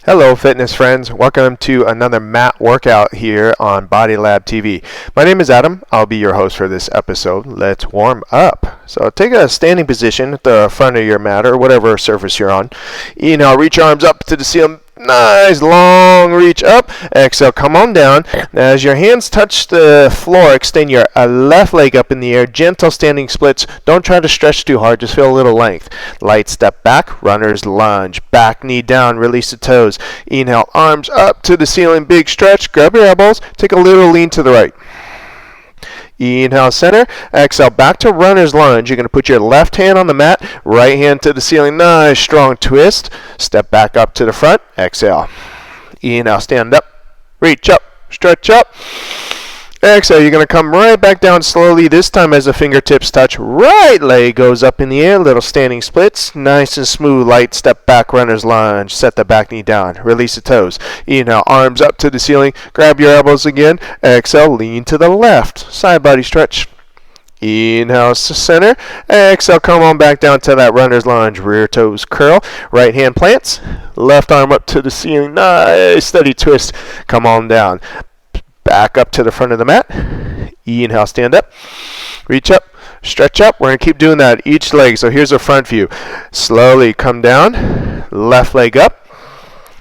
Hello fitness friends, welcome to another mat workout here on Body Lab TV. My name is Adam, I'll be your host for this episode. Let's warm up. So take a standing position at the front of your mat or whatever surface you're on. Inhale, reach your arms up to the ceiling. Nice long reach up. Exhale, come on down. As your hands touch the floor, extend your left leg up in the air. Gentle standing splits. Don't try to stretch too hard, just feel a little length. Light step back, runner's lunge. Back knee down, release the toes. Inhale, arms up to the ceiling, big stretch. Grab your elbows, take a little lean to the right. Inhale, center. Exhale, back to runner's lunge. You're going to put your left hand on the mat, right hand to the ceiling. Nice, strong twist. Step back up to the front. Exhale. Inhale, stand up. Reach up. Stretch up. Exhale, you're going to come right back down slowly. This time as the fingertips touch, right leg goes up in the air. Little standing splits. Nice and smooth. Light step back, runner's lunge. Set the back knee down. Release the toes. Inhale, arms up to the ceiling. Grab your elbows again. Exhale, lean to the left. Side body stretch. Inhale, center. Exhale, come on back down to that runner's lunge. Rear toes curl. Right hand plants. Left arm up to the ceiling. Nice, steady twist. Come on down. Back up to the front of the mat. Inhale, stand up. Reach up. Stretch up. We're going to keep doing that each leg. So here's a front view. Slowly come down. Left leg up.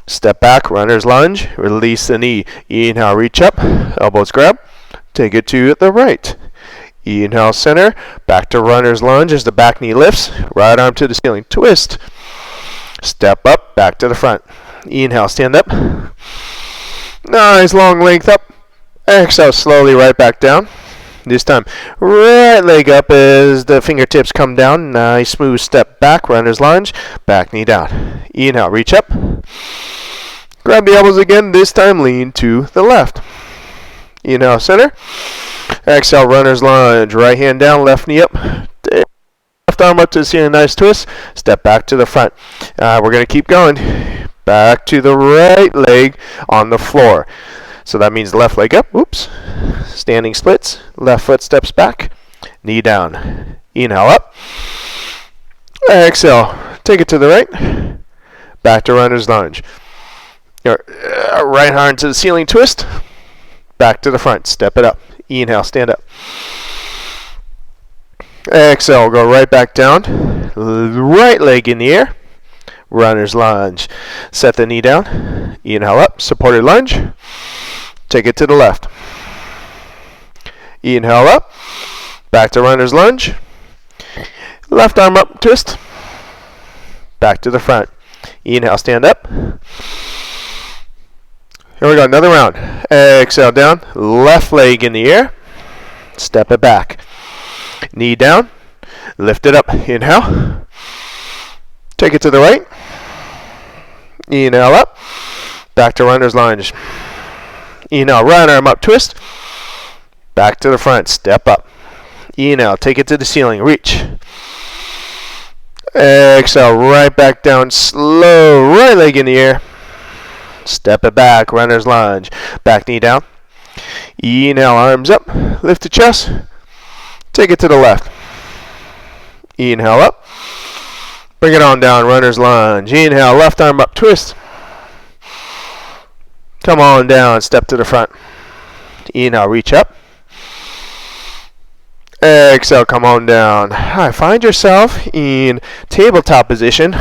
Step back. Runner's lunge. Release the knee. Inhale, reach up. Elbows grab. Take it to the right. Inhale, center. Back to runner's lunge as the back knee lifts. Right arm to the ceiling. Twist. Step up. Back to the front. Inhale, stand up. Nice long length up. Exhale, slowly right back down. This time, right leg up as the fingertips come down. Nice smooth step back, runner's lunge. Back knee down. Inhale, reach up. Grab the elbows again. This time, lean to the left. Inhale, center. Exhale, runner's lunge. Right hand down, left knee up. Left arm up to the ceiling, nice twist. Step back to the front. We're going to keep going. Back to the right leg on the floor. So that means left leg up. Oops. Standing splits. Left foot steps back. Knee down. Inhale up. Exhale. Take it to the right. Back to runner's lunge. Your right arm to the ceiling twist. Back to the front. Step it up. Inhale. Stand up. Exhale. Go right back down. Right leg in the air. Runner's lunge. Set the knee down. Inhale up. Supported lunge. Take it to the left. Inhale up. Back to runner's lunge. Left arm up. Twist. Back to the front. Inhale. Stand up. Here we go. Another round. Exhale down. Left leg in the air. Step it back. Knee down. Lift it up. Inhale. Take it to the right. Inhale up. Back to runner's lunge. Inhale, right arm up, twist. Back to the front, step up. Inhale, take it to the ceiling, reach. Exhale, right back down, slow, right leg in the air. Step it back, runner's lunge. Back knee down. Inhale, arms up, lift the chest. Take it to the left. Inhale up. Bring it on down, runner's lunge. Inhale, left arm up, twist. Come on down, step to the front. Inhale, reach up. Exhale, come on down. All right, find yourself in tabletop position.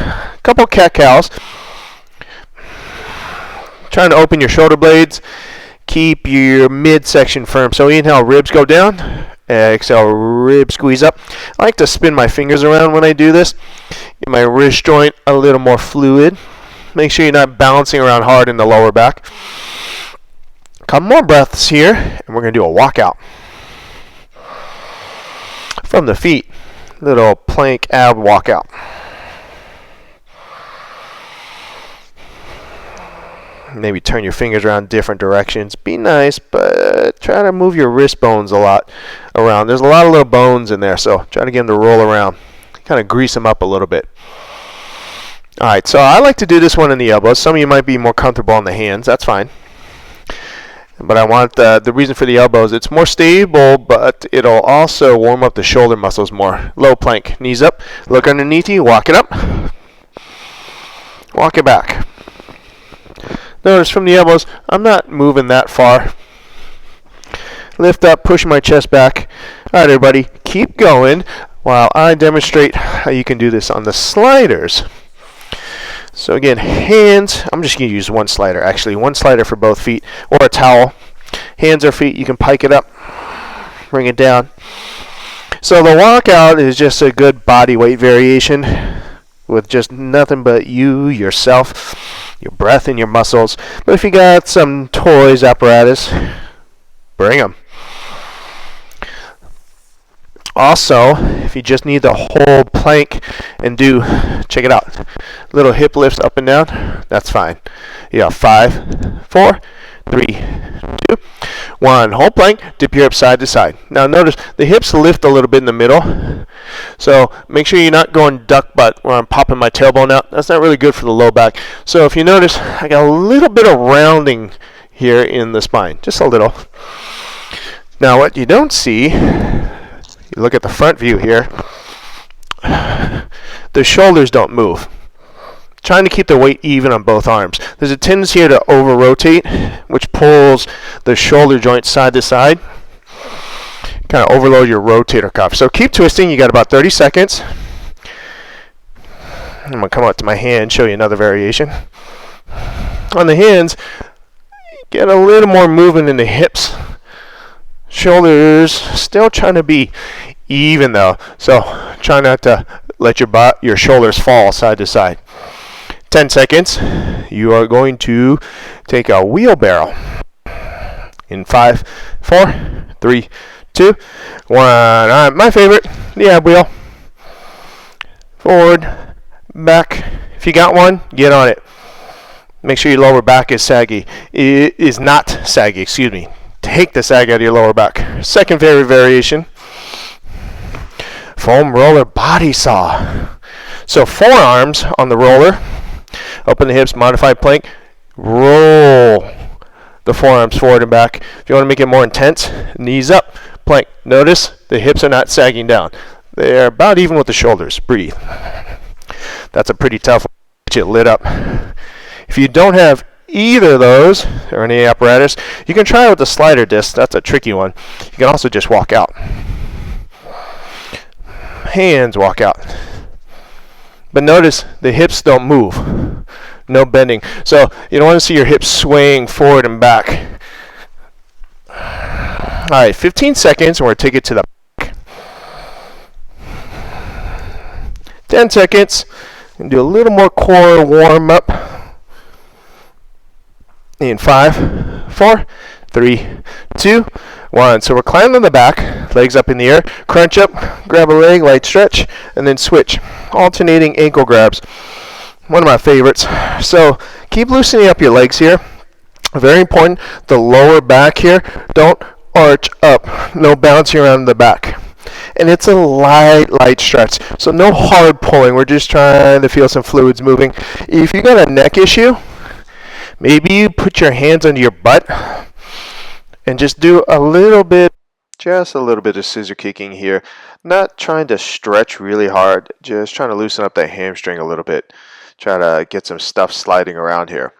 Couple cat-cows. Trying to open your shoulder blades. Keep your midsection firm. So inhale, ribs go down. Exhale, rib squeeze up. I like to spin my fingers around when I do this. Get my wrist joint a little more fluid. Make sure you're not bouncing around hard in the lower back. Couple more breaths here, and we're going to do a walkout. From the feet, little plank ab walkout. Maybe turn your fingers around different directions. Be nice, but try to move your wrist bones a lot around. There's a lot of little bones in there, so try to get them to roll around. Kind of grease them up a little bit. Alright, so I like to do this one in the elbows. Some of you might be more comfortable on the hands. That's fine. But I want the reason for the elbows, it's more stable, but it'll also warm up the shoulder muscles more. Low plank, knees up, look underneath you, walk it up, walk it back. Notice from the elbows, I'm not moving that far. Lift up, push my chest back. All right, everybody, keep going while I demonstrate how you can do this on the sliders. So again, hands, I'm just going to use one slider, actually. One slider for both feet, or a towel. Hands or feet, you can pike it up, bring it down. So the walkout is just a good body weight variation with just nothing but you, yourself, your breath, and your muscles. But if you got some toys, apparatus, bring them. Also, if you just need the whole plank and do, check it out, little hip lifts up and down, that's fine. You got 5, 4, 3, 2, 1. Whole plank, dip your hips side to side. Now notice the hips lift a little bit in the middle. So make sure you're not going duck butt where I'm popping my tailbone out. That's not really good for the low back. So if you notice, I got a little bit of rounding here in the spine, just a little. Now what you don't see, you look at the front view here, the shoulders don't move. Trying to keep the weight even on both arms. There's a tendency here to over-rotate, which pulls the shoulder joint side to side. Kind of overload your rotator cuff. So keep twisting. You got about 30 seconds. I'm going to come out to my hand, show you another variation. On the hands, get a little more movement in the hips. Shoulders still trying to be even though. So try not to let your shoulders fall side to side. 10 seconds. You are going to take a wheelbarrow in 5, 4, 3, 2, 1. My favorite, the ab wheel. Forward, back. If you got one, get on it. Make sure your lower back is saggy. It is not saggy, excuse me. Take the sag out of your lower back. Second favorite variation, foam roller body saw. So forearms on the roller, open the hips, modified plank, roll the forearms forward and back. If you want to make it more intense, knees up, plank. Notice the hips are not sagging down. They're about even with the shoulders. Breathe. That's a pretty tough one. Get you lit up. If you don't have either of those or any apparatus, you can try with the slider disc. That's a tricky one. You can also just walk out. Hands walk out. But notice the hips don't move. No bending. So you don't want to see your hips swaying forward and back. Alright, 15 seconds and we're going to take it to the back. 10 seconds and do a little more core warm up. In 5, 4, 3, 2, 1. So we're climbing on the back, legs up in the air, crunch up, grab a leg, light stretch, and then switch. Alternating ankle grabs. One of my favorites. So keep loosening up your legs here. Very important, the lower back here, don't arch up. No bouncing around the back. And it's a light stretch. So no hard pulling. We're just trying to feel some fluids moving. If you got a neck issue, maybe you put your hands under your butt and just do just a little bit of scissor kicking here. Not trying to stretch really hard, just trying to loosen up that hamstring a little bit. Try to get some stuff sliding around here.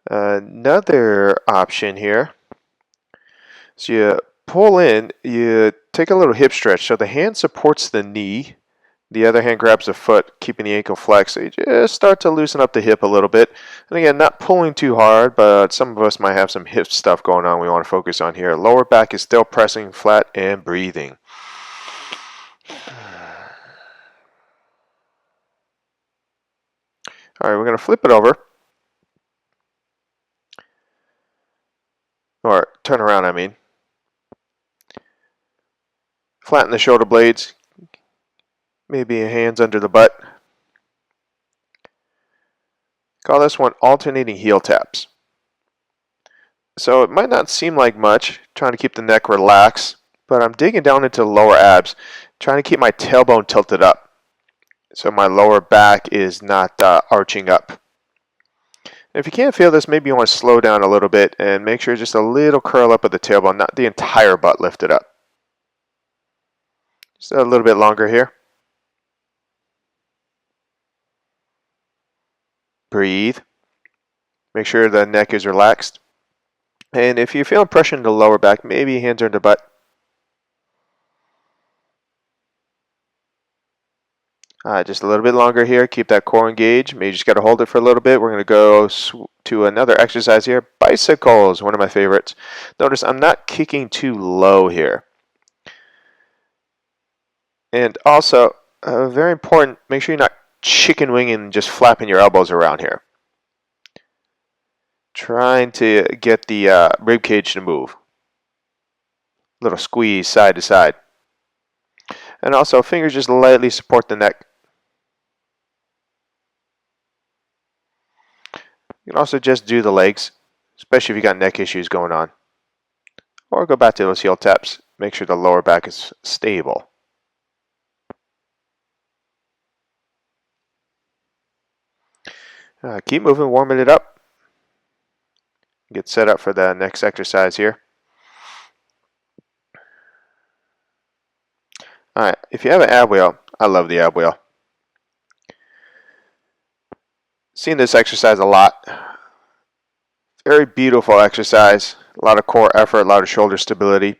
Another option here. So you pull in, you take a little hip stretch. So the hand supports the knee. The other hand grabs the foot, keeping the ankle flexed. So you just start to loosen up the hip a little bit. And again, not pulling too hard, but some of us might have some hip stuff going on we want to focus on here. Lower back is still pressing flat and breathing. All right, we're going to flip it over. Or turn around, I mean. Flatten the shoulder blades. Maybe hands under the butt. Call this one alternating heel taps. So it might not seem like much, trying to keep the neck relaxed, but I'm digging down into the lower abs, trying to keep my tailbone tilted up so my lower back is not arching up. If you can't feel this, maybe you want to slow down a little bit and make sure just a little curl up of the tailbone, not the entire butt lifted up. Just a little bit longer here. Breathe. Make sure the neck is relaxed. And if you're feeling pressure in the lower back, maybe hands are in the butt. Just a little bit longer here. Keep that core engaged. Maybe you just got to hold it for a little bit. We're going to go to another exercise here. Bicycles, one of my favorites. Notice I'm not kicking too low here. And also, very important, make sure you're not chicken winging and just flapping your elbows around here. Trying to get the rib cage to move. Little squeeze side to side. And also, fingers just lightly support the neck. You can also just do the legs, especially if you got neck issues going on. Or go back to those heel taps. Make sure the lower back is stable. Keep moving, warming it up. Get set up for the next exercise here. Alright, if you have an ab wheel, I love the ab wheel. Seen this exercise a lot. Very beautiful exercise. A lot of core effort, a lot of shoulder stability.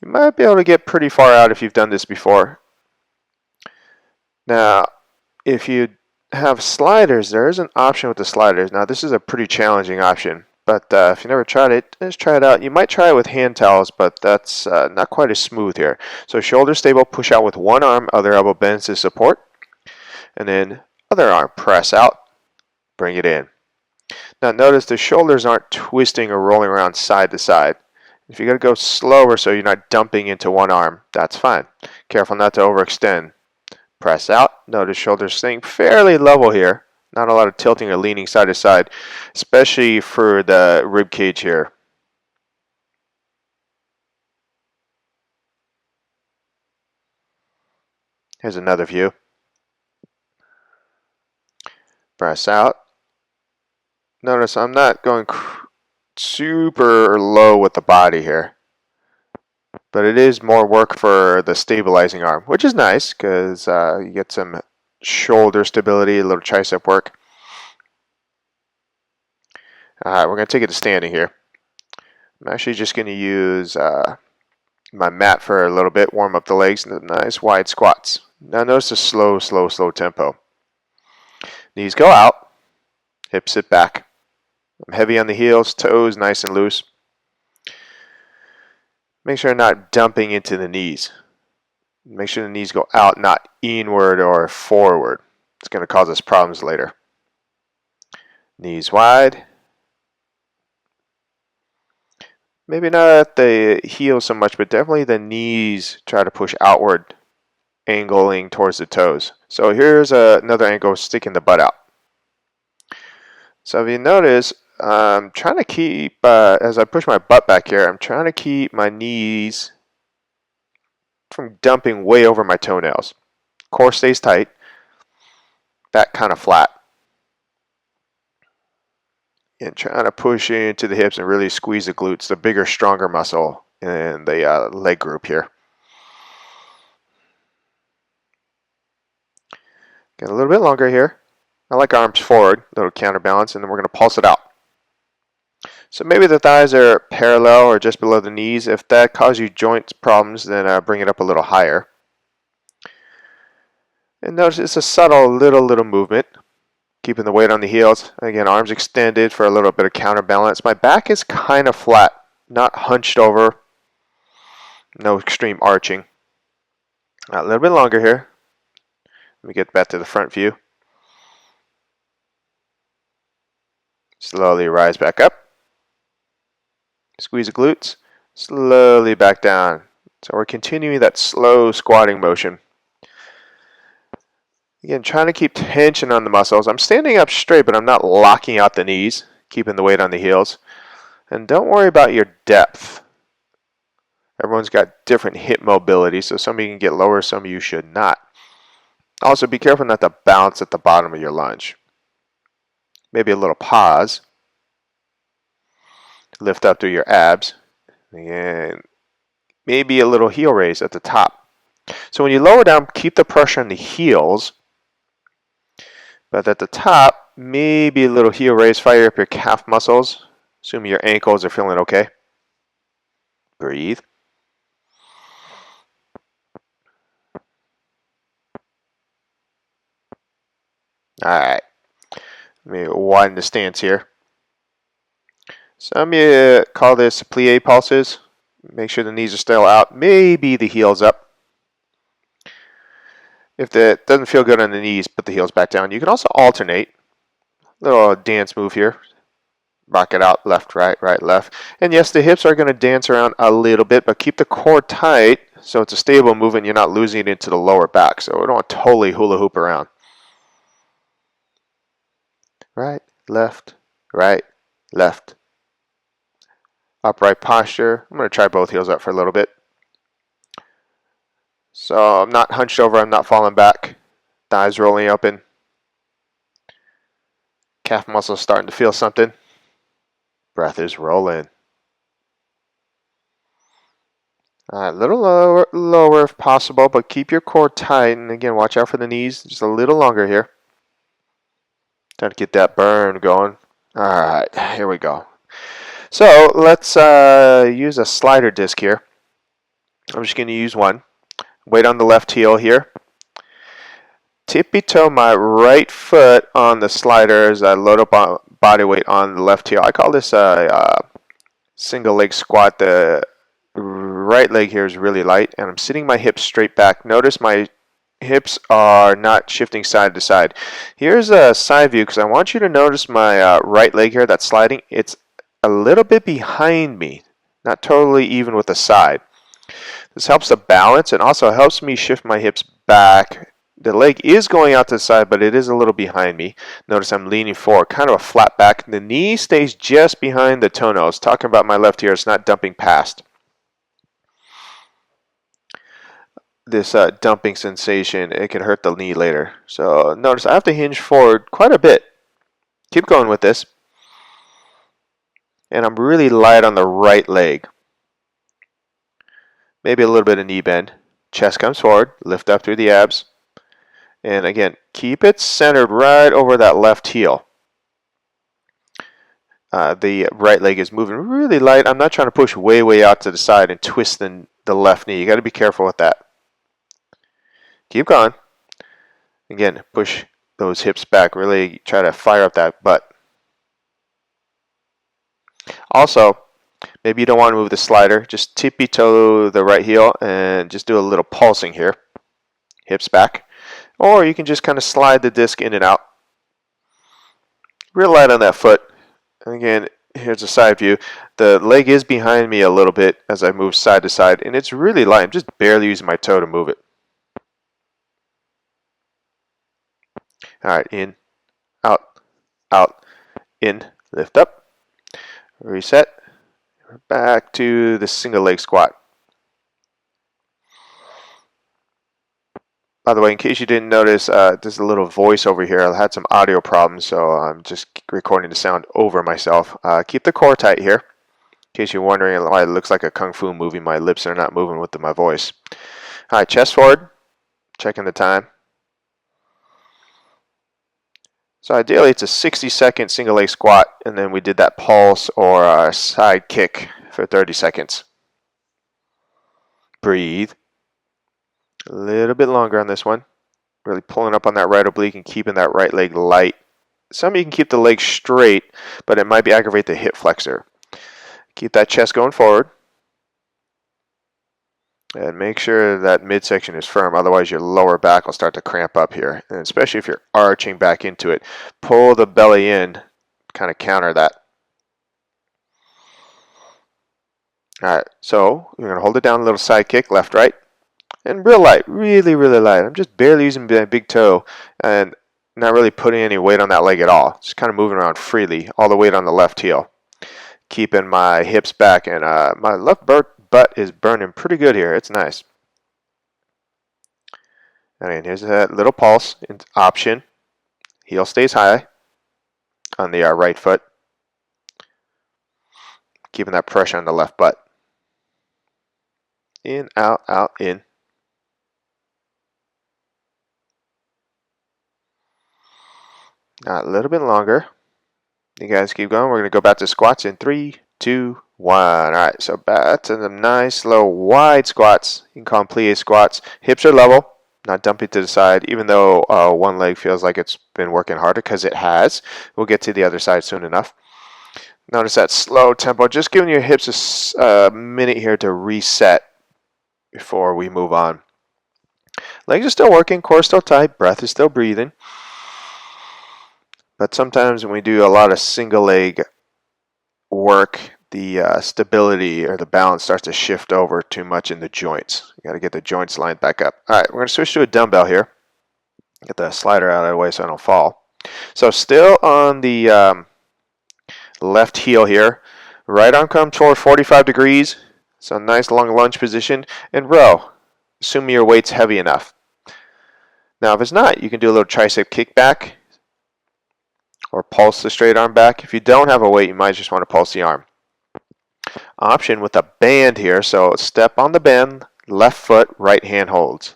You might be able to get pretty far out if you've done this before. Now, if you have sliders, there is an option with the sliders. Now, this is a pretty challenging option, but if you never tried it, just try it out. You might try it with hand towels, but that's not quite as smooth here. So shoulder stable, push out with one arm, other elbow bends to support, and then other arm, press out, bring it in. Now notice the shoulders aren't twisting or rolling around side to side. If you're going to go slower so you're not dumping into one arm, that's fine. Careful not to overextend. Press out. Notice shoulders staying fairly level here. Not a lot of tilting or leaning side to side, especially for the rib cage here. Here's another view. Press out. Notice I'm not going super low with the body here, but it is more work for the stabilizing arm, which is nice because you get some shoulder stability, a little tricep work. Alright, we're going to take it to standing here. I'm actually just going to use my mat for a little bit, warm up the legs, and nice wide squats. Now notice the slow tempo. Knees go out, hips sit back. I'm heavy on the heels, toes nice and loose. Make sure I'm not dumping into the knees. Make sure the knees go out, not inward or forward. It's going to cause us problems later. Knees wide. Maybe not at the heels so much, but definitely the knees try to push outward, angling towards the toes. So here's another angle, sticking the butt out. So if you notice, I'm trying to keep, as I push my butt back here, I'm trying to keep my knees from dumping way over my toenails. Core stays tight, back kind of flat. And trying to push into the hips and really squeeze the glutes, the bigger, stronger muscle in the leg group here. Get a little bit longer here. I like arms forward, a little counterbalance, and then we're going to pulse it out. So maybe the thighs are parallel or just below the knees. If that causes you joint problems, then bring it up a little higher. And notice it's a subtle little movement. Keeping the weight on the heels. Again, arms extended for a little bit of counterbalance. My back is kind of flat, not hunched over. No extreme arching. A little bit longer here. Let me get back to the front view. Slowly rise back up. Squeeze the glutes. Slowly back down. So we're continuing that slow squatting motion. Again, trying to keep tension on the muscles. I'm standing up straight, but I'm not locking out the knees, keeping the weight on the heels. And don't worry about your depth. Everyone's got different hip mobility, so some of you can get lower, some of you should not. Also, be careful not to bounce at the bottom of your lunge. Maybe a little pause. Lift up through your abs. And maybe a little heel raise at the top. So when you lower down, keep the pressure on the heels. But at the top, maybe a little heel raise, fire up your calf muscles. Assuming your ankles are feeling okay. Breathe. Alright. Let me widen the stance here. Some call this plie pulses. Make sure the knees are still out. Maybe the heels up. If that doesn't feel good on the knees, put the heels back down. You can also alternate. Little dance move here. Rock it out, left, right, right, left. And yes, the hips are going to dance around a little bit, but keep the core tight so it's a stable movement. You're not losing it into the lower back. So we don't want to totally hula hoop around. Right, left, right, left. Upright posture. I'm going to try both heels up for a little bit. So I'm not hunched over, I'm not falling back. Thighs rolling open. Calf muscles starting to feel something. Breath is rolling. A little lower if possible, but keep your core tight. And again, watch out for the knees. Just a little longer here. Trying to get that burn going. All right, here we go. So let's use a slider disc here. I'm just going to use one. Weight on the left heel here. Tippy toe my right foot on the slider as I load up on body weight on the left heel. I call this a single leg squat. The right leg here is really light, and I'm sitting my hips straight back. Notice my hips are not shifting side to side. Here's a side view because I want you to notice my right leg here that's sliding. It's a little bit behind me, not totally even with the side. This helps the balance and also helps me shift my hips back. The leg is going out to the side, but it is a little behind me. Notice I'm leaning forward, kind of a flat back. The knee stays just behind the toenails. Talking about my left here, it's not dumping past. This dumping sensation, it can hurt the knee later. So notice I have to hinge forward quite a bit. Keep going with this. And I'm really light on the right leg. Maybe a little bit of knee bend. Chest comes forward, lift up through the abs. And again, keep it centered right over that left heel. The right leg is moving really light. I'm not trying to push way out to the side and twist the left knee. You got to be careful with that. Keep going. Again, push those hips back. Really try to fire up that butt. Also, maybe you don't want to move the slider. Just tippy toe the right heel and just do a little pulsing here. Hips back. Or you can just kind of slide the disc in and out. Real light on that foot. And again, here's a side view. The leg is behind me a little bit as I move side to side, and it's really light. I'm just barely using my toe to move it. All right, in, out, in, lift up, reset, back to the single leg squat. By the way, in case you didn't notice, there's a little voice over here. I had some audio problems, so I'm just recording the sound over myself. Keep the core tight here. In case you're wondering why it looks like a kung fu movie, my lips are not moving with my voice. All right, chest forward, checking the time. So ideally it's a 60-second single leg squat, and then we did that pulse or a side kick for 30 seconds. Breathe. A little bit longer on this one. Really pulling up on that right oblique and keeping that right leg light. Some of you can keep the leg straight, but it might be aggravate the hip flexor. Keep that chest going forward. And make sure that midsection is firm, otherwise your lower back will start to cramp up here. And especially if you're arching back into it. Pull the belly in, kind of counter that. Alright, so you're going to hold it down, a little side kick, left, right. And real light, really light. I'm just barely using my big toe and not really putting any weight on that leg at all. Just kind of moving around freely, all the weight on the left heel. Keeping my hips back, and my left butt is burning pretty good here. It's nice. And here's that little pulse option. Heel stays high on the right foot. Keeping that pressure on the left butt. In, out, in. Now a little bit longer. You guys keep going. We're going to go back to squats in 3, 2, 1. All right, so back to the nice, low, wide squats. You can call them plie squats. Hips are level, not dumping to the side, even though one leg feels like it's been working harder, because it has. We'll get to the other side soon enough. Notice that slow tempo, just giving your hips a minute here to reset before we move on. Legs are still working, core still tight, breath is still breathing. But sometimes when we do a lot of single leg work, the stability or the balance starts to shift over too much in the joints. You got to get the joints lined back up. All right, we're going to switch to a dumbbell here. Get the slider out of the way so I don't fall. So still on the left heel here. Right arm comes forward 45 degrees. So nice long lunge position. And row, assuming your weight's heavy enough. Now if it's not, you can do a little tricep kick back or pulse the straight arm back. If you don't have a weight, you might just want to pulse the arm. Option with a band here, so step on the band, left foot, right hand holds.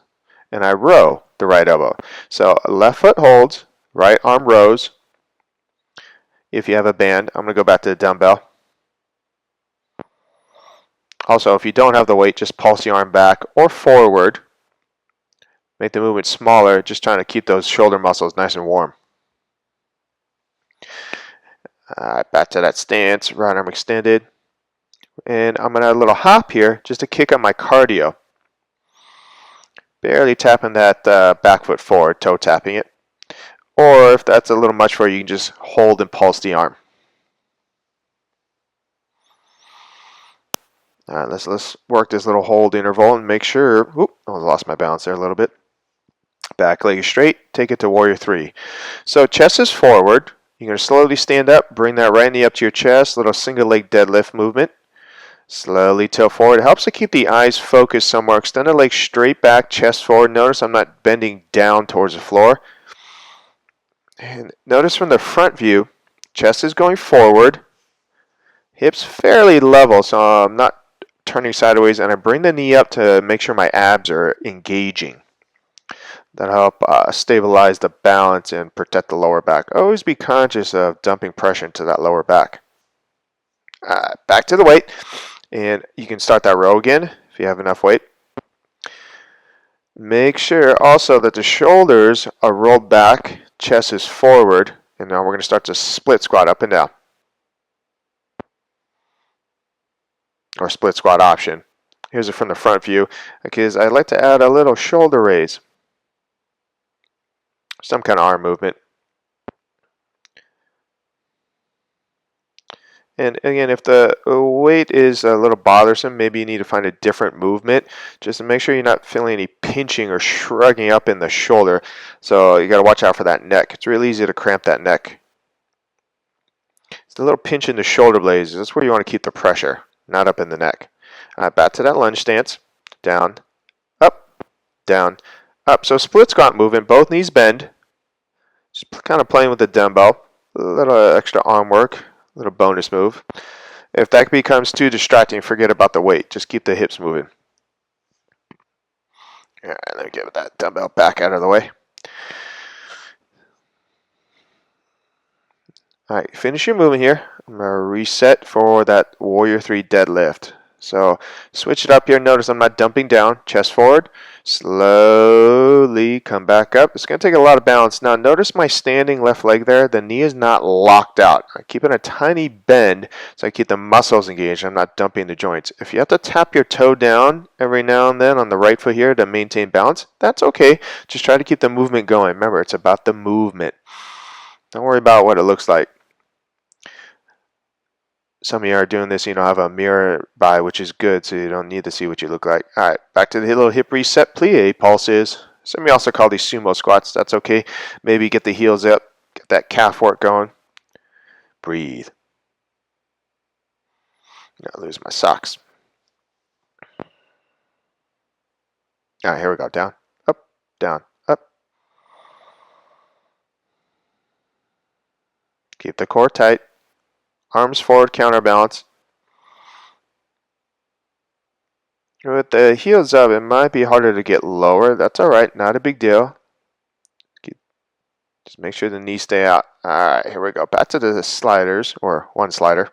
And I row the right elbow. So left foot holds, right arm rows. If you have a band, I'm going to go back to the dumbbell. Also, if you don't have the weight, just pulse the arm back or forward. Make the movement smaller, just trying to keep those shoulder muscles nice and warm. Back to that stance, right arm extended. And I'm going to add a little hop here just to kick up my cardio. Barely tapping that back foot forward, toe tapping it. Or if that's a little much for you, you can just hold and pulse the arm. All right, let's work this little hold interval and make sure. Oop, I lost my balance there a little bit. Back leg is straight. Take it to warrior 3. So chest is forward. You're going to slowly stand up. Bring that right knee up to your chest. Little single leg deadlift movement. Slowly tilt forward. It helps to keep the eyes focused somewhere. Extend the leg straight back, chest forward. Notice I'm not bending down towards the floor. And notice from the front view, chest is going forward. Hips fairly level, so I'm not turning sideways. And I bring the knee up to make sure my abs are engaging. That'll help stabilize the balance and protect the lower back. Always be conscious of dumping pressure into that lower back. Back to the weight. And you can start that row again if you have enough weight. Make sure also that the shoulders are rolled back, chest is forward, and now we're going to start to split squat up and down. Or split squat option. Here's it from the front view, because I like to add a little shoulder raise. Some kind of arm movement. And again, if the weight is a little bothersome, maybe you need to find a different movement just to make sure you're not feeling any pinching or shrugging up in the shoulder. So you got to watch out for that neck. It's really easy to cramp that neck. It's a little pinch in the shoulder blades. That's where you want to keep the pressure, not up in the neck. Back to that lunge stance. Down, up, down, up. So split squat movement, both knees bend. Just kind of playing with the dumbbell. A little extra arm work. Little bonus move. If that becomes too distracting, forget about the weight. Just keep the hips moving. All right, let me get that dumbbell back out of the way. All right, finish your movement here. I'm going to reset for that warrior 3 deadlift. So switch it up here. Notice I'm not dumping down. Chest forward. Slowly come back up. It's going to take a lot of balance. Now notice my standing left leg there. The knee is not locked out. I'm keeping a tiny bend so I keep the muscles engaged. I'm not dumping the joints. If you have to tap your toe down every now and then on the right foot here to maintain balance, that's okay. Just try to keep the movement going. Remember, it's about the movement. Don't worry about what it looks like. Some of you are doing this, you don't have a mirror by, which is good, so you don't need to see what you look like. All right, back to the little hip reset, plie pulses. Some of you also call these sumo squats. That's okay. Maybe get the heels up, get that calf work going. Breathe. I lose my socks. All right, here we go. Down, up, down, up. Keep the core tight. Arms forward, counterbalance. With the heels up, it might be harder to get lower. That's all right, not a big deal. Just make sure the knees stay out. All right, here we go. Back to the sliders, or one slider.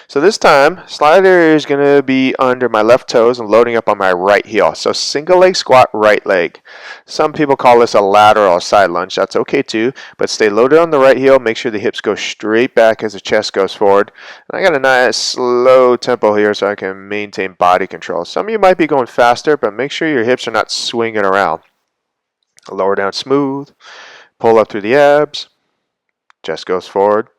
So this time, slider is going to be under my left toes and loading up on my right heel. So single leg squat, right leg. Some people call this a lateral side lunge. That's okay too, but stay loaded on the right heel. Make sure the hips go straight back as the chest goes forward. And I got a nice slow tempo here so I can maintain body control. Some of you might be going faster, but make sure your hips are not swinging around. Lower down smooth. Pull up through the abs. Chest goes forward.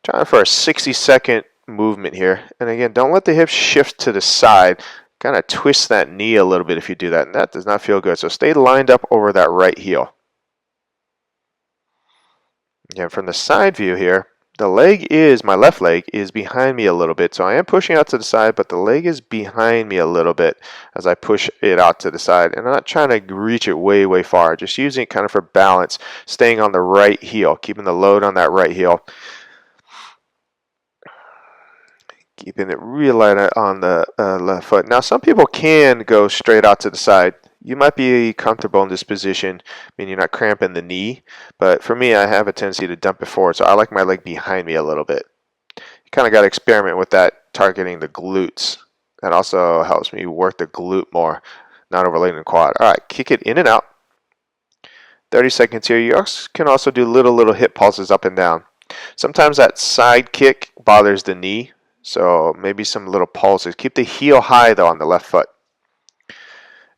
Trying for a 60-second movement here. And again, don't let the hips shift to the side. Kind of twist that knee a little bit if you do that. And that does not feel good. So stay lined up over that right heel. Again, from the side view here, my left leg is behind me a little bit. So I am pushing out to the side, but the leg is behind me a little bit as I push it out to the side. And I'm not trying to reach it way, way far. Just using it kind of for balance, staying on the right heel, keeping the load on that right heel. Keeping it real light on the left foot. Now, some people can go straight out to the side. You might be comfortable in this position, meaning you're not cramping the knee. But for me, I have a tendency to dump it forward, so I like my leg behind me a little bit. You kind of got to experiment with that, targeting the glutes. That also helps me work the glute more, not overloading the quad. All right, kick it in and out. 30 seconds here. You can also do little hip pulses up and down. Sometimes that side kick bothers the knee. So maybe some little pulses. Keep the heel high though on the left foot.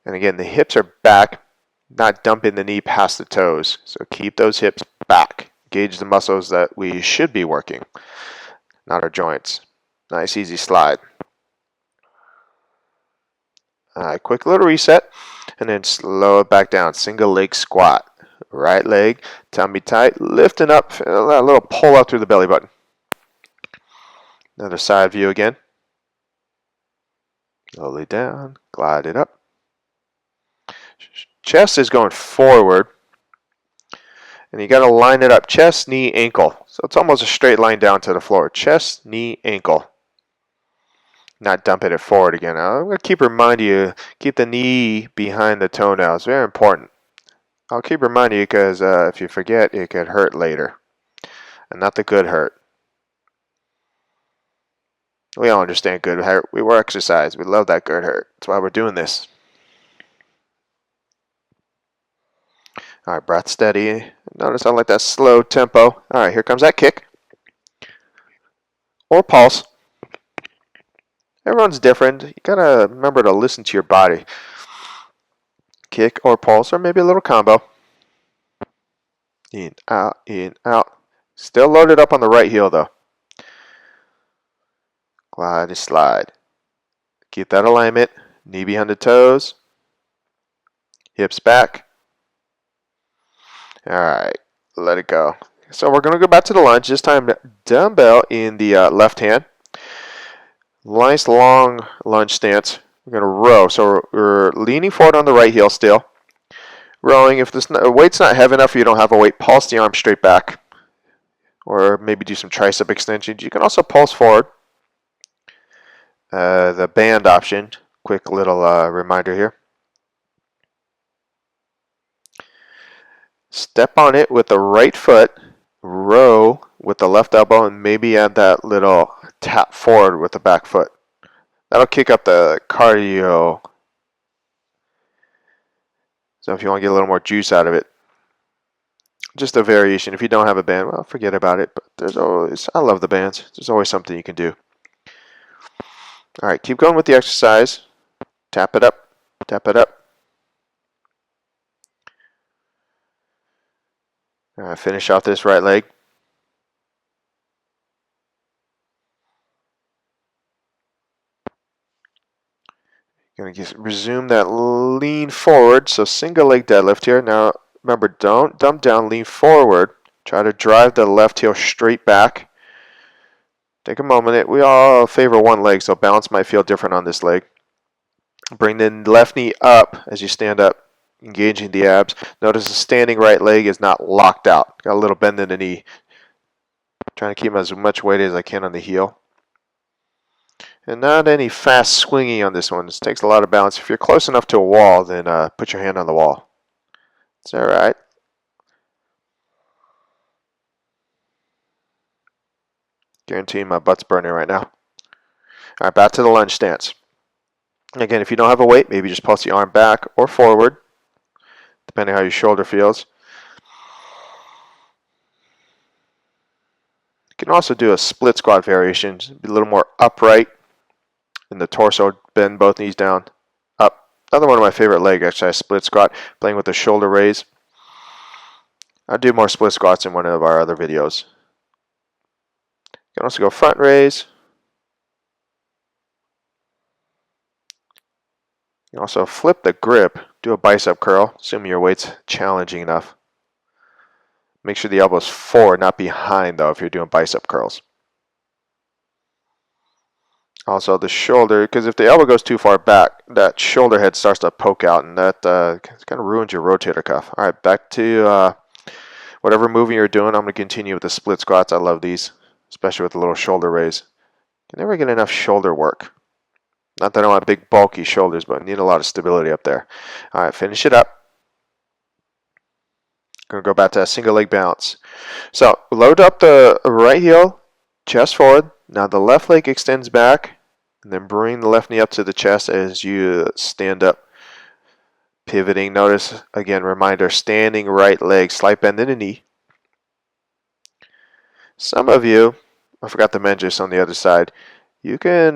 And again, the hips are back, not dumping the knee past the toes. So keep those hips back. Engage the muscles that we should be working, not our joints. Nice easy slide. Quick little reset and then slow it back down. Single leg squat. Right leg, tummy tight, lifting up, a little pull out through the belly button. Another side view again. Slowly down, glide it up. Chest is going forward. And you got to line it up. Chest, knee, ankle. So it's almost a straight line down to the floor. Chest, knee, ankle. Not dumping it forward again. I'm going to keep reminding you, keep the knee behind the toenails. Very important. I'll keep reminding you because if you forget, it could hurt later. And not the good hurt. We all understand good hurt. We were exercise. We love that good hurt. That's why we're doing this. All right, breath steady. Notice I like that slow tempo. All right, here comes that kick. Or pulse. Everyone's different. You gotta remember to listen to your body. Kick or pulse, or maybe a little combo. In, out, in, out. Still loaded up on the right heel though. Glide and slide. Keep that alignment. Knee behind the toes. Hips back. Alright, let it go. So we're going to go back to the lunge. This time dumbbell in the left hand. Nice long lunge stance. We're going to row. So we're leaning forward on the right heel still. Rowing. If the weight's not heavy enough or you don't have a weight, pulse the arm straight back. Or maybe do some tricep extensions. You can also pulse forward. The band option, quick little reminder here. Step on it with the right foot, row with the left elbow, and maybe add that little tap forward with the back foot. That'll kick up the cardio. So if you want to get a little more juice out of it, just a variation. If you don't have a band, well, forget about it. But there's always, I love the bands. There's always something you can do. All right, keep going with the exercise. Tap it up, tap it up. All right, finish off this right leg. Going to resume that lean forward. So single leg deadlift here. Now remember, don't dump down, lean forward. Try to drive the left heel straight back. Take a moment. We all favor one leg, so balance might feel different on this leg. Bring the left knee up as you stand up, engaging the abs. Notice the standing right leg is not locked out. Got a little bend in the knee. Trying to keep as much weight as I can on the heel. And not any fast swinging on this one. This takes a lot of balance. If you're close enough to a wall, then put your hand on the wall. It's all right. Guaranteeing my butt's burning right now. All right, back to the lunge stance. Again, if you don't have a weight, maybe just pulse the arm back or forward, depending how your shoulder feels. You can also do a split squat variation, be a little more upright in the torso, bend both knees down, up. Another one of my favorite leg exercise, split squat, playing with the shoulder raise. I'll do more split squats in one of our other videos. You can also go front raise. You can also flip the grip, do a bicep curl, assuming your weight's challenging enough. Make sure the elbow's forward, not behind, though, if you're doing bicep curls. Also, the shoulder, because if the elbow goes too far back, that shoulder head starts to poke out, and that kind of ruins your rotator cuff. All right, back to whatever movement you're doing. I'm going to continue with the split squats. I love these, especially with the little shoulder raise. You never get enough shoulder work. Not that I want big, bulky shoulders, but I need a lot of stability up there. All right, finish it up. Going to go back to a single leg balance. So load up the right heel, chest forward. Now the left leg extends back, and then bring the left knee up to the chest as you stand up. Pivoting, notice, again, reminder, standing right leg, slight bend in the knee. Some of you, I forgot to mention this on the other side, you can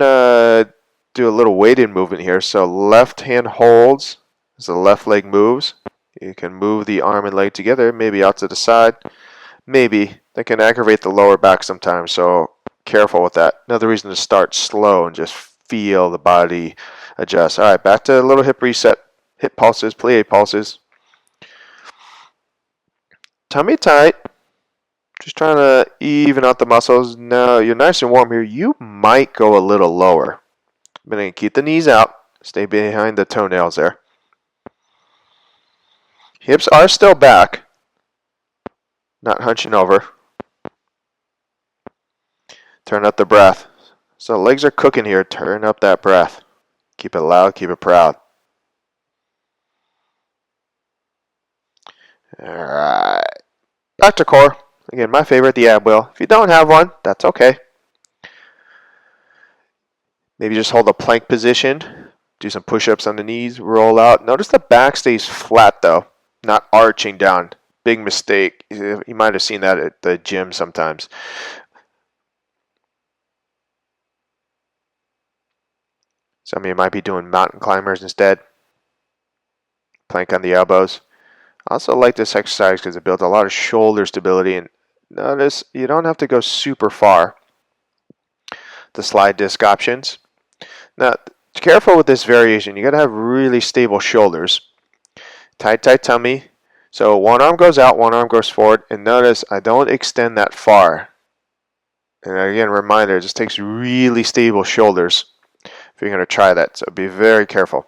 do a little weighted movement here. So left hand holds as the left leg moves. You can move the arm and leg together, maybe out to the side. Maybe. That can aggravate the lower back sometimes, so careful with that. Another reason to start slow and just feel the body adjust. All right, back to a little hip reset. Hip pulses, plie pulses. Tummy tight. Just trying to even out the muscles. Now you're nice and warm here. You might go a little lower. I'm going to keep the knees out. Stay behind the toenails there. Hips are still back. Not hunching over. Turn up the breath. So legs are cooking here. Turn up that breath. Keep it loud, keep it proud. Alright. Back to core. Again, my favorite, the ab wheel. If you don't have one, that's okay. Maybe just hold a plank position. Do some push-ups on the knees. Roll out. Notice the back stays flat though. Not arching down. Big mistake. You might have seen that at the gym sometimes. Some of you might be doing mountain climbers instead. Plank on the elbows. I also like this exercise because it builds a lot of shoulder stability. And notice you don't have to go super far. The slide disc options. Now, careful with this variation. You got to have really stable shoulders. Tight, tight tummy. So one arm goes out, one arm goes forward. And notice I don't extend that far. And again, reminder, it just takes really stable shoulders if you're going to try that. So be very careful.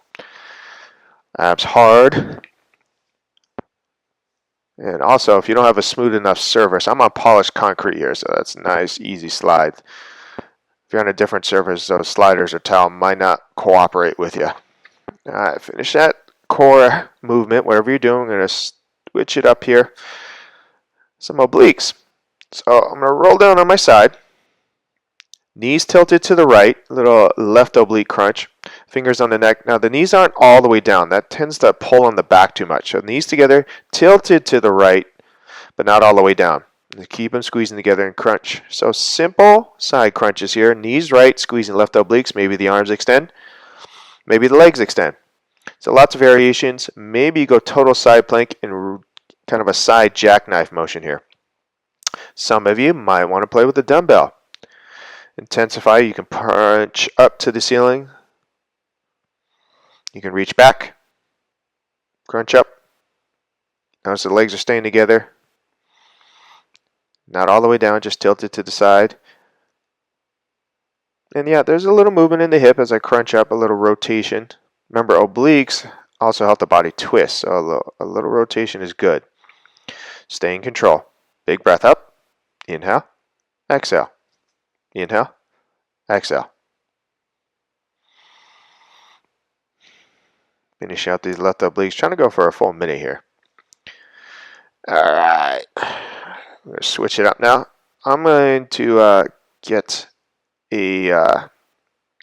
Abs hard. And also, if you don't have a smooth enough surface, I'm on polished concrete here, so that's a nice, easy slide. If you're on a different surface, those sliders or towel might not cooperate with you. All right, finish that core movement, whatever you're doing. I'm going to switch it up here. Some obliques. So I'm going to roll down on my side. Knees tilted to the right, little left oblique crunch. Fingers on the neck. Now the knees aren't all the way down. That tends to pull on the back too much. So knees together, tilted to the right, but not all the way down. Keep them squeezing together and crunch. So simple side crunches here. Knees right, squeezing left obliques. Maybe the arms extend. Maybe the legs extend. So lots of variations. Maybe you go total side plank and kind of a side jackknife motion here. Some of you might want to play with the dumbbell. Intensify. You can punch up to the ceiling. You can reach back. Crunch up. Notice the legs are staying together. Not all the way down, just tilted to the side. And yeah, there's a little movement in the hip as I crunch up, a little rotation. Remember, obliques also help the body twist, so a little rotation is good. Stay in control. Big breath up. Inhale. Exhale. Inhale. Exhale. Finish out these left obliques. Trying to go for a full minute here. All right. I'm going to switch it up now. I'm going to get a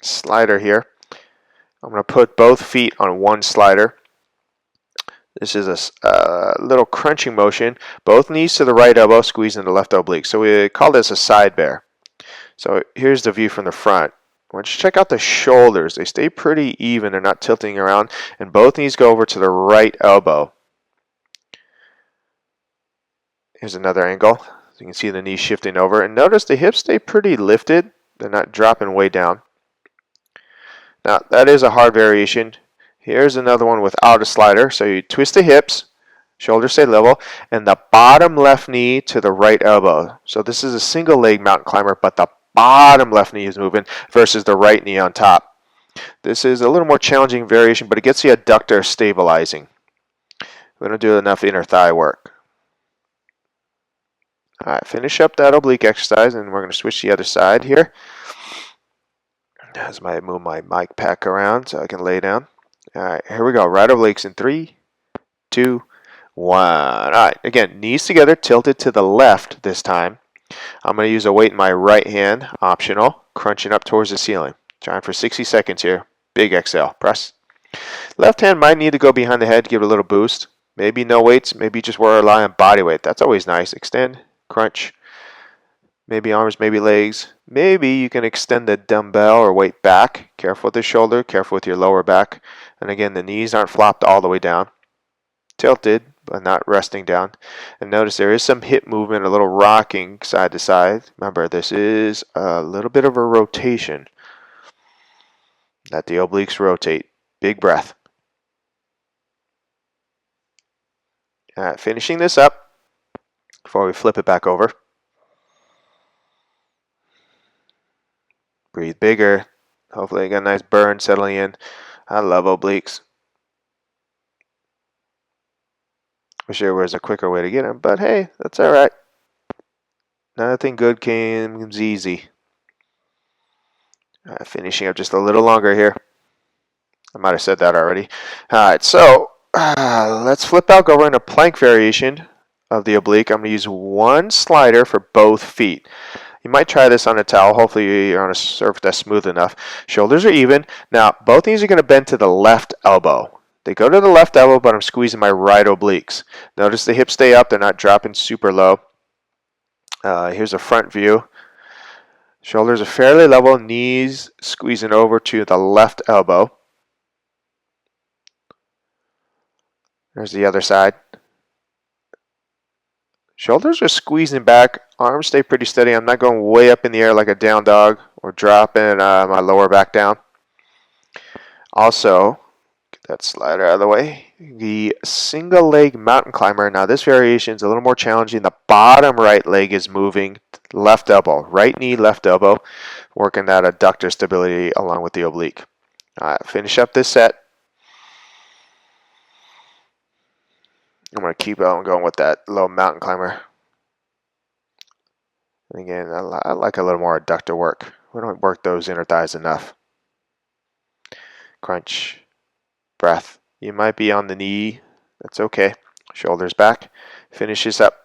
slider here. I'm going to put both feet on one slider. This is a little crunching motion. Both knees to the right elbow, squeezing the left oblique. So we call this a side bear. So here's the view from the front. Why don't you check out the shoulders? They stay pretty even. They're not tilting around. And both knees go over to the right elbow. Here's another angle. So you can see the knees shifting over. And notice the hips stay pretty lifted. They're not dropping way down. Now, that is a hard variation. Here's another one without a slider. So you twist the hips, shoulders stay level, and the bottom left knee to the right elbow. So this is a single leg mountain climber, but the bottom left knee is moving versus the right knee on top. This is a little more challenging variation, but it gets the adductor stabilizing. We don't do enough inner thigh work. All right, finish up that oblique exercise, and we're going to switch the other side here. As I move my mic pack around so I can lay down. All right, here we go. Right obliques in 3, 2, 1. All right, again, knees together, tilted to the left this time. I'm going to use a weight in my right hand, optional, crunching up towards the ceiling. Trying for 60 seconds here. Big exhale. Press. Left hand might need to go behind the head to give it a little boost. Maybe no weights. Maybe just rely on body weight. That's always nice. Extend, crunch. Maybe arms, maybe legs. Maybe you can extend the dumbbell or weight back. Careful with the shoulder, careful with your lower back. And again, the knees aren't flopped all the way down. Tilted, but not resting down. And notice there is some hip movement, a little rocking side to side. Remember, this is a little bit of a rotation. Let the obliques rotate. Big breath. All right, finishing this up before we flip it back over. Breathe bigger. Hopefully you got a nice burn settling in. I love obliques. Wish there was a quicker way to get them, but hey, that's all right. Nothing good comes easy. Finishing up just a little longer here. I might have said that already. All right, so let's flip out, go over in a plank variation of the oblique. I'm going to use one slider for both feet. You might try this on a towel. Hopefully you're on a surface that's smooth enough. Shoulders are even. Now, both knees are going to bend to the left elbow. They go to the left elbow, but I'm squeezing my right obliques. Notice the hips stay up. They're not dropping super low. Here's a front view. Shoulders are fairly level. Knees squeezing over to the left elbow. There's the other side. Shoulders are squeezing back. Arms stay pretty steady. I'm not going way up in the air like a down dog or dropping my lower back down. Also, get that slider out of the way. The single leg mountain climber. Now this variation is a little more challenging. The bottom right leg is moving. Left elbow. Right knee, left elbow. Working that adductor stability along with the oblique. All right, finish up this set. I'm going to keep on going with that low mountain climber. And again, I like a little more adductor work. We don't work those inner thighs enough. Crunch. Breath. You might be on the knee. That's okay. Shoulders back. Finish this up.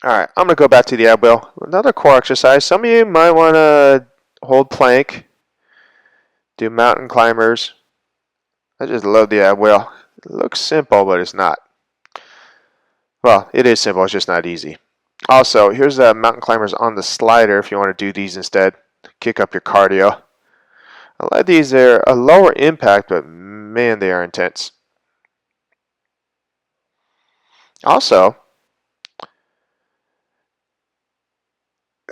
All right, I'm going to go back to the ab wheel. Another core exercise. Some of you might want to hold plank. Do mountain climbers. I just love the ab wheel. It looks simple, but it's not. Well, it is simple. It's just not easy. Also, here's the mountain climbers on the slider if you want to do these instead. Kick up your cardio. I like these. They're a lower impact, but man, they are intense. Also,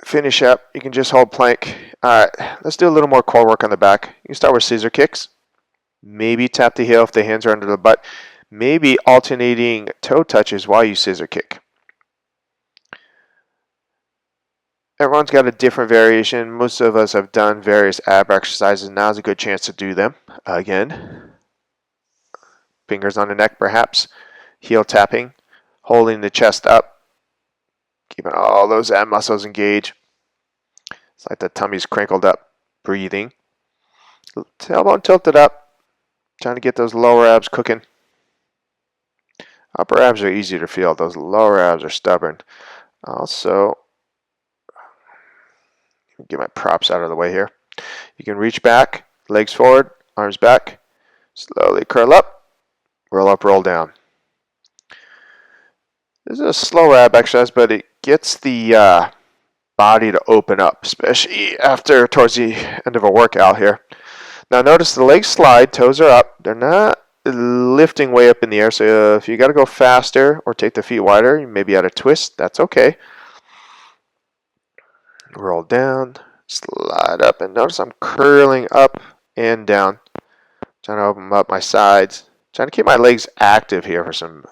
finish up. You can just hold plank. All right, let's do a little more core work on the back. You can start with scissor kicks. Maybe tap the heel if the hands are under the butt. Maybe alternating toe touches while you scissor kick. Everyone's got a different variation. Most of us have done various ab exercises. Now's a good chance to do them. Again, fingers on the neck perhaps. Heel tapping. Holding the chest up. Keeping all those ab muscles engaged. It's like the tummy's crinkled up. Breathing. Tailbone tilted up. Trying to get those lower abs cooking. Upper abs are easier to feel. Those lower abs are stubborn. Also, Get my props out of the way here. You can reach back, legs forward, arms back, slowly curl up, roll down. This is a slow ab exercise, but it gets the body to open up, especially towards the end of a workout here. Now notice the legs slide, toes are up. They're not lifting way up in the air, so if you got to go faster or take the feet wider, you maybe add a twist, that's okay. Roll down, slide up, and notice I'm curling up and down, trying to open up my sides, trying to keep my legs active here for some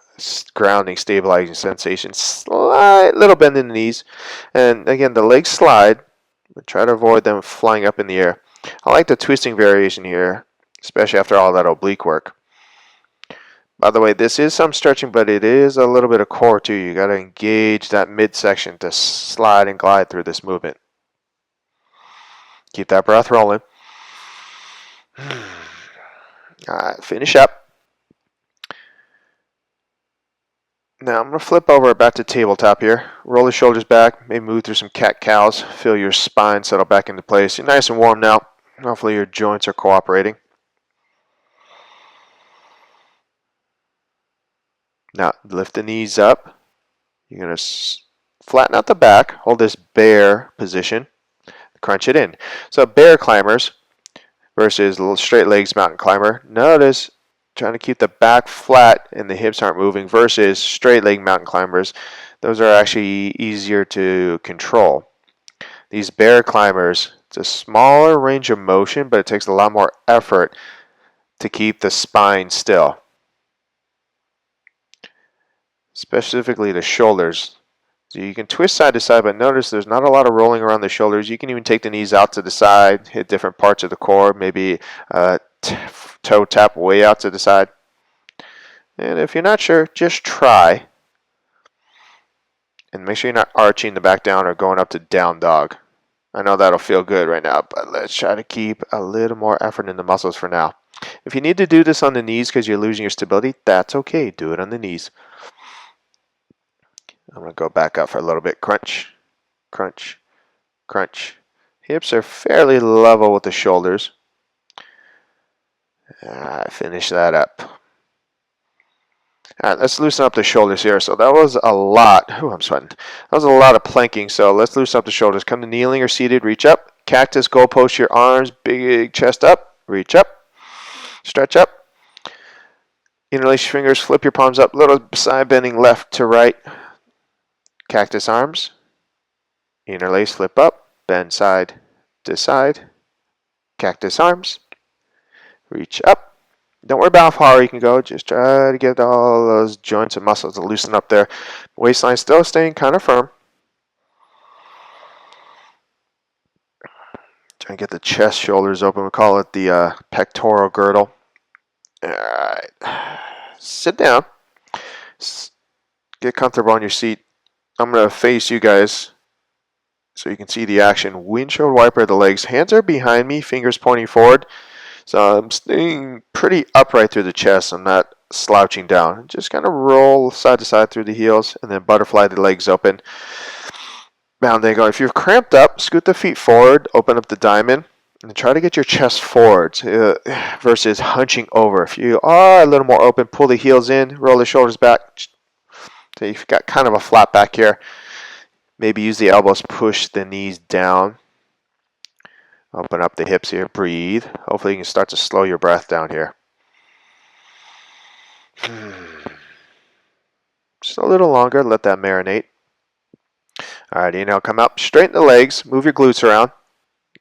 grounding, stabilizing sensation. Slight little bend in the knees, and again the legs slide, but try to avoid them flying up in the air. I like the twisting variation here, especially after all that oblique work. By the way, this is some stretching, but it is a little bit of core too. You got to engage that midsection to slide and glide through this movement. Keep that breath rolling. All right, finish up. Now I'm going to flip over back to tabletop here. Roll the shoulders back, maybe move through some cat-cows. Feel your spine settle back into place. You're nice and warm now. Hopefully your joints are cooperating. Now lift the knees up. You're going to flatten out the back. Hold this bear position. Crunch it in. So bear climbers versus little straight legs mountain climber. Notice trying to keep the back flat and the hips aren't moving versus straight leg mountain climbers. Those are actually easier to control. These bear climbers, it's a smaller range of motion, but it takes a lot more effort to keep the spine still. Specifically the shoulders. So you can twist side to side, but notice there's not a lot of rolling around the shoulders. You can even take the knees out to the side, hit different parts of the core, maybe toe tap way out to the side. And if you're not sure, just try. And make sure you're not arching the back down or going up to down dog. I know that'll feel good right now, but let's try to keep a little more effort in the muscles for now. If you need to do this on the knees because you're losing your stability, that's okay. Do it on the knees. I'm going to go back up for a little bit. Crunch, crunch, crunch. Hips are fairly level with the shoulders. Finish that up. All right, let's loosen up the shoulders here. So that was a lot. Ooh, I'm sweating. That was a lot of planking. So let's loosen up the shoulders. Come to kneeling or seated. Reach up. Cactus, goalpost your arms. Big chest up. Reach up. Stretch up. Interlace your fingers. Flip your palms up. Little side bending left to right. Cactus arms. Interlace, flip up. Bend side to side. Cactus arms. Reach up. Don't worry about how far you can go. Just try to get all those joints and muscles to loosen up there. Waistline still staying kind of firm. Try and get the chest, shoulders open. We call it the pectoral girdle. All right. Sit down. Get comfortable on your seat. I'm going to face you guys so you can see the action. Windshield wiper the legs. Hands are behind me, fingers pointing forward. So I'm staying pretty upright through the chest. I'm not slouching down. Just kind of roll side to side through the heels and then butterfly the legs open. Bound angle. If you're cramped up, scoot the feet forward, open up the diamond, and try to get your chest forward versus hunching over. If you are a little more open, pull the heels in, roll the shoulders back. So you've got kind of a flat back here. Maybe use the elbows, push the knees down. Open up the hips here, breathe. Hopefully you can start to slow your breath down here. Just a little longer, let that marinate. Alright, inhale, come up, straighten the legs, move your glutes around.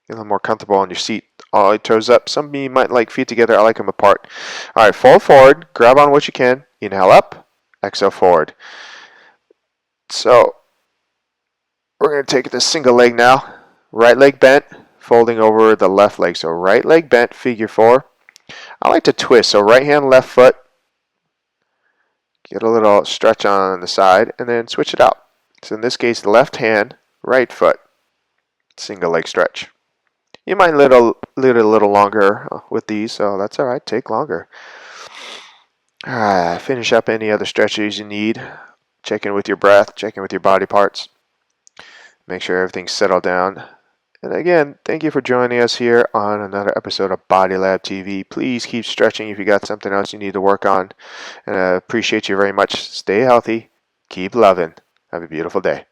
Get a little more comfortable on your seat. All your toes up. Some of you might like feet together, I like them apart. Alright, fold forward, grab on what you can. Inhale up, exhale forward. So, we're going to take this single leg now. Right leg bent. Folding over the left leg. So right leg bent, figure four. I like to twist. So right hand, left foot. Get a little stretch on the side and then switch it out. So in this case, left hand, right foot. Single leg stretch. You might lead a little longer with these, so that's all right. Take longer. All right, finish up any other stretches you need. Check in with your breath. Check in with your body parts. Make sure everything's settled down. And again, thank you for joining us here on another episode of Body Lab TV. Please keep stretching if you got something else you need to work on. And I appreciate you very much. Stay healthy. Keep loving. Have a beautiful day.